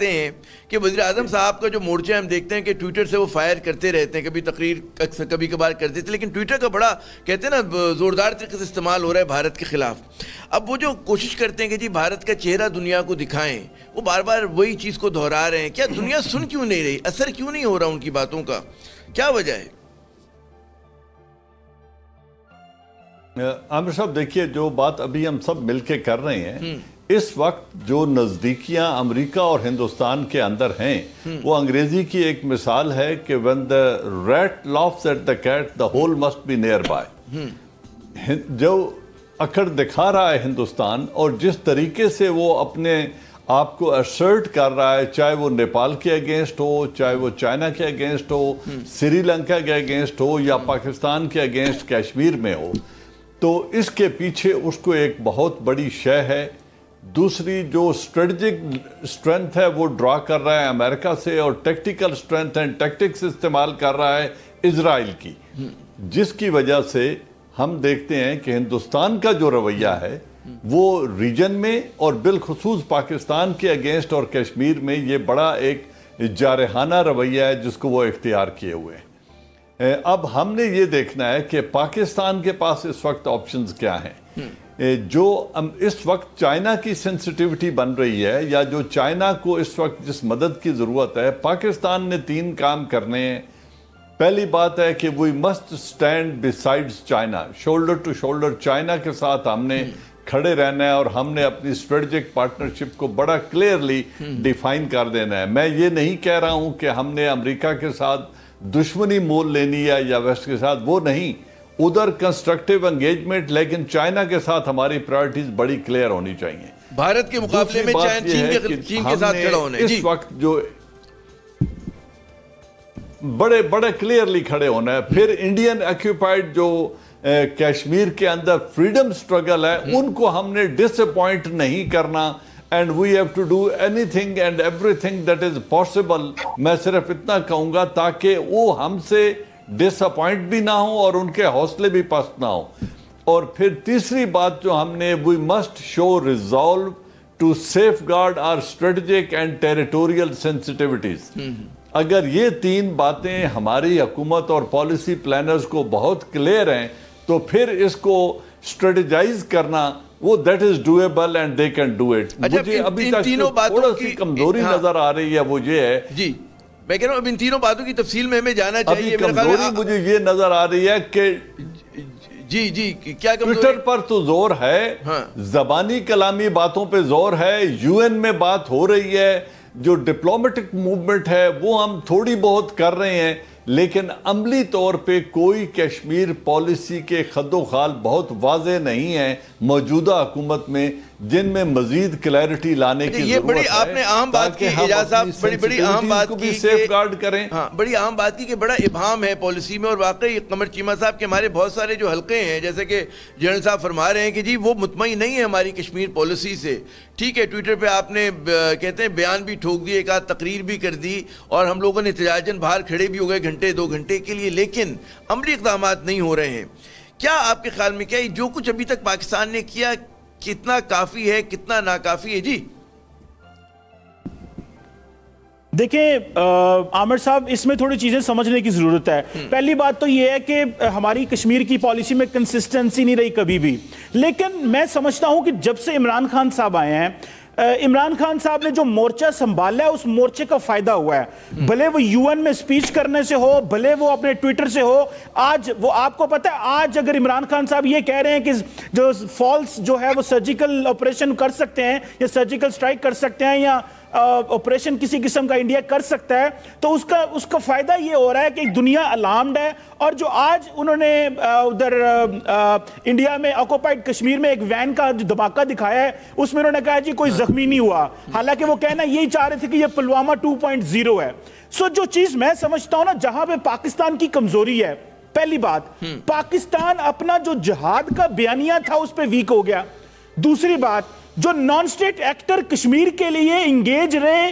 دیکھتے ہیں کہ وزیر اعظم صاحب کا جو مورچہ ہم دیکھتے ہیں کہ ٹویٹر سے وہ فائر کرتے رہتے ہیں, کبھی تقریر کبھی کبھار کرتے تھے, لیکن ٹویٹر کا بڑا کہتے ہیں نا زوردار طریقے سے استعمال ہو رہا ہے بھارت کے خلاف. اب وہ جو کوشش کرتے ہیں کہ جی بھارت کا چہرہ دنیا کو دکھائیں, وہ بار بار وہی چیز کو دہرا رہے ہیں. کیا دنیا سن کیوں نہیں رہی, اثر کیوں نہیں ہو رہا ان کی باتوں کا, کیا وجہ ہے؟ عامر صاحب دیکھیے, جو بات ابھی ہم سب مل کے کر رہے ہیں, اس وقت جو نزدیکیاں امریکہ اور ہندوستان کے اندر ہیں, وہ انگریزی کی ایک مثال ہے کہ when the rat laughs at the cat, the hole must be nearby. جو اکڑ دکھا رہا ہے ہندوستان, اور جس طریقے سے وہ اپنے آپ کو اسرٹ کر رہا ہے, چاہے وہ نیپال کے اگینسٹ ہو, چاہے وہ چائنا کے اگینسٹ ہو, سری لنکا کے اگینسٹ ہو, یا پاکستان کے اگینسٹ کشمیر میں ہو, تو اس کے پیچھے اس کو ایک بہت بڑی شے ہے. دوسری جو اسٹریٹجک اسٹرینتھ ہے وہ ڈرا کر رہا ہے امریکہ سے, اور ٹیکٹیکل اسٹرینتھ اینڈ ٹیکٹکس استعمال کر رہا ہے اسرائیل کی, جس کی وجہ سے ہم دیکھتے ہیں کہ ہندوستان کا جو رویہ ہے وہ ریجن میں اور بالخصوص پاکستان کے اگینسٹ اور کشمیر میں یہ بڑا ایک جارحانہ رویہ ہے جس کو وہ اختیار کیے ہوئے ہیں. اب ہم نے یہ دیکھنا ہے کہ پاکستان کے پاس اس وقت آپشنز کیا ہیں. جو اس وقت چائنا کی سینسٹیوٹی بن رہی ہے, یا جو چائنا کو اس وقت جس مدد کی ضرورت ہے, پاکستان نے 3 کام کرنے ہیں. پہلی بات ہے کہ we must stand besides China, shoulder to shoulder China کے ساتھ ہم نے کھڑے رہنا ہے, اور ہم نے اپنی اسٹریٹجک پارٹنرشپ کو بڑا کلیئرلی ڈیفائن کر دینا ہے. میں یہ نہیں کہہ رہا ہوں کہ ہم نے امریکہ کے ساتھ دشمنی مول لینی ہے یا ویسٹ کے ساتھ, وہ نہیں, ادھر کنسٹرکٹیو انگیجمنٹ, لیکن چائنا کے ساتھ ہماری پرائرٹیز بڑی کلیئر ہونی چاہیے. بھارت کے مقابلے میں چین کے ساتھ کھڑا ہونا ہے. اس وقت جو بڑے کلیئرلی کھڑے ہونا ہے. پھر انڈین ایکیوپائڈ جو کشمیر کے اندر فریڈم سٹرگل ہے, ان کو ہم نے ڈس اپوائنٹ نہیں کرنا. And we have to do anything and everything that is possible. میں صرف اتنا کہوں گا تاکہ وہ ہم سے ڈس اپوائنٹ بھی نہ ہوں اور ان کے حوصلے بھی پست نہ ہوں. اور پھر تیسری بات جو ہم نے, we must show resolve to safeguard our strategic and territorial sensitivities. اگر یہ 3 باتیں ہماری حکومت اور پالیسی پلانرز کو بہت کلیئر ہیں, تو پھر اس کو اسٹریٹجائز کرنا وہ that is doable and they can do it. مجھے ابھی تک تھوڑا سی کمزوری نظر آ رہی ہے, وہ یہ ہے, جی میں کہہ رہا ہوں اب ان تینوں باتوں کی تفصیل میں ہمیں جانا چاہیے. ابھی کمزوری مجھے یہ نظر آ رہی ہے کہ جی کیا ٹویٹر پر تو زور ہے, زبانی کلامی باتوں پہ زور ہے, UN میں بات ہو رہی ہے, جو ڈپلومیٹک موومنٹ ہے وہ ہم تھوڑی بہت کر رہے ہیں, لیکن عملی طور پہ کوئی کشمیر پالیسی کے خد و خال بہت واضح نہیں ہے موجودہ حکومت میں, جن میں مزید کلیئرٹی لانے کی ضرورت ہے. آپ نے عام بات کی, اعجاز صاحب بڑی عام بات کی, سیف گارڈ کریں. ہاں بڑی عام بات کی کہ بڑا ابہام ہے پالیسی میں, اور واقعی قمر چیمہ صاحب کے ہمارے بہت سارے جو حلقے ہیں, جیسے کہ جنرل صاحب فرما رہے ہیں کہ جی وہ مطمئن نہیں ہے ہماری کشمیر پالیسی سے. ٹھیک ہے, ٹویٹر پہ آپ نے کہتے ہیں بیان بھی ٹھوک دیے, ایک آدھ تقریر بھی کر دی, اور ہم لوگوں نے احتجاجاً باہر کھڑے بھی ہو گئے 2 گھنٹے کے لیے, لیکن عملی اقدامات نہیں ہو رہے ہیں. کیا آپ کے خیال میں کیا جو کچھ ابھی تک پاکستان نے کیا کتنا کافی ہے, کتنا ناکافی ہے؟ جی دیکھیں عامر صاحب, اس میں تھوڑی چیزیں سمجھنے کی ضرورت ہے. پہلی بات تو یہ ہے کہ ہماری کشمیر کی پالیسی میں کنسسٹنسی نہیں رہی کبھی بھی, لیکن میں سمجھتا ہوں کہ جب سے عمران خان صاحب آئے ہیں, عمران خان صاحب نے جو مورچہ سنبھالا ہے اس مورچے کا فائدہ ہوا ہے. بھلے وہ UN میں سپیچ کرنے سے ہو, بھلے وہ اپنے ٹویٹر سے ہو. آج وہ آپ کو پتہ ہے, آج اگر عمران خان صاحب یہ کہہ رہے ہیں کہ جو فالس جو ہے وہ سرجیکل آپریشن کر سکتے ہیں, یا سرجیکل سٹرائک کر سکتے ہیں, یا آپریشن کسی قسم کا انڈیا کر سکتا ہے, تو اس کا فائدہ یہ ہو رہا ہے کہ دنیا الارمڈ ہے. اور جو آج انہوں نے ادھر انڈیا میں آکوپائڈ کشمیر میں ایک وین کا جو دھماکہ دکھایا ہے, اس میں انہوں نے کہا جی کوئی زخمی نہیں ہوا, حالانکہ وہ کہنا یہی چاہ رہے تھے کہ یہ پلوامہ 2.0 ہے. جو چیز میں سمجھتا ہوں نا, جہاں پہ پاکستان کی کمزوری ہے, پہلی بات پاکستان اپنا جو جہاد کا بیانیہ تھا اس پہ ویک ہو گیا. دوسری بات, جو نان سٹیٹ ایکٹر کشمیر کے لیے انگیج رہے,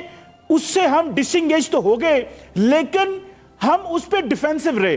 اس سے ہم ڈس انگیج تو ہو گئے, لیکن ہم اس پہ ڈیفینسو رہے.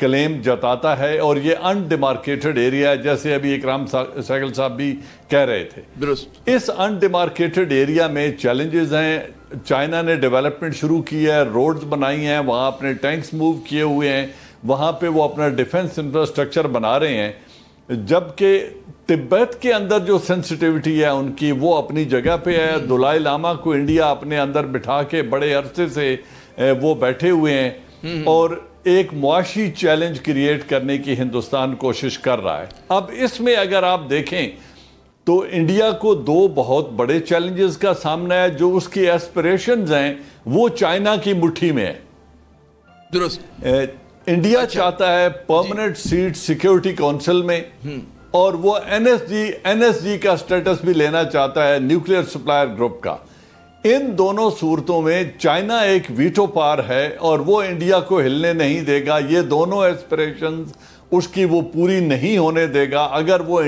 کلیم جتاتا ہے اور یہ انڈیمارکیٹڈ ایریا ہے، جیسے ابھی اکرام سہگل صاحب بھی کہہ رہے تھے۔ درست۔ اس انڈیمارکیٹڈ ایریا میں چیلنجز ہیں، چائنا نے ڈیولپمنٹ شروع کی ہے، روڈز بنائی ہیں، وہاں اپنے ٹینکس موو کیے ہوئے ہیں، وہاں پہ وہ اپنا ڈیفنس انفراسٹرکچر بنا رہے ہیں، جبکہ تبت کے اندر جو سینسٹیوٹی ہے ان کی وہ اپنی جگہ پہ ہے۔ دلائی لاما کو انڈیا اپنے اندر بٹھا کے بڑے عرصے سے وہ بیٹھے ہوئے ہیں اور ایک معاشی چیلنج کریٹ کرنے کی ہندوستان کوشش کر رہا ہے۔ اب اس میں اگر آپ دیکھیں تو انڈیا کو دو بہت بڑے چیلنجز کا سامنا ہے، جو اس کی ایسپریشنز ہیں وہ چائنا کی مٹھی میں ہے۔ درست۔ انڈیا چاہتا ہے پرماننٹ سیٹ سیکیورٹی کونسل میں، اور وہ این ایس جی کا سٹیٹس بھی لینا چاہتا ہے، نیوکلیئر سپلائر گروپ کا۔ ان دونوں صورتوں میں چائنا ایک ویٹو پار ہے اور وہ انڈیا کو ہلنے نہیں دے گا۔ یہ دونوں ایسپریشنز اس کی وہ پوری نہیں ہونے دے گا۔ اگر وہ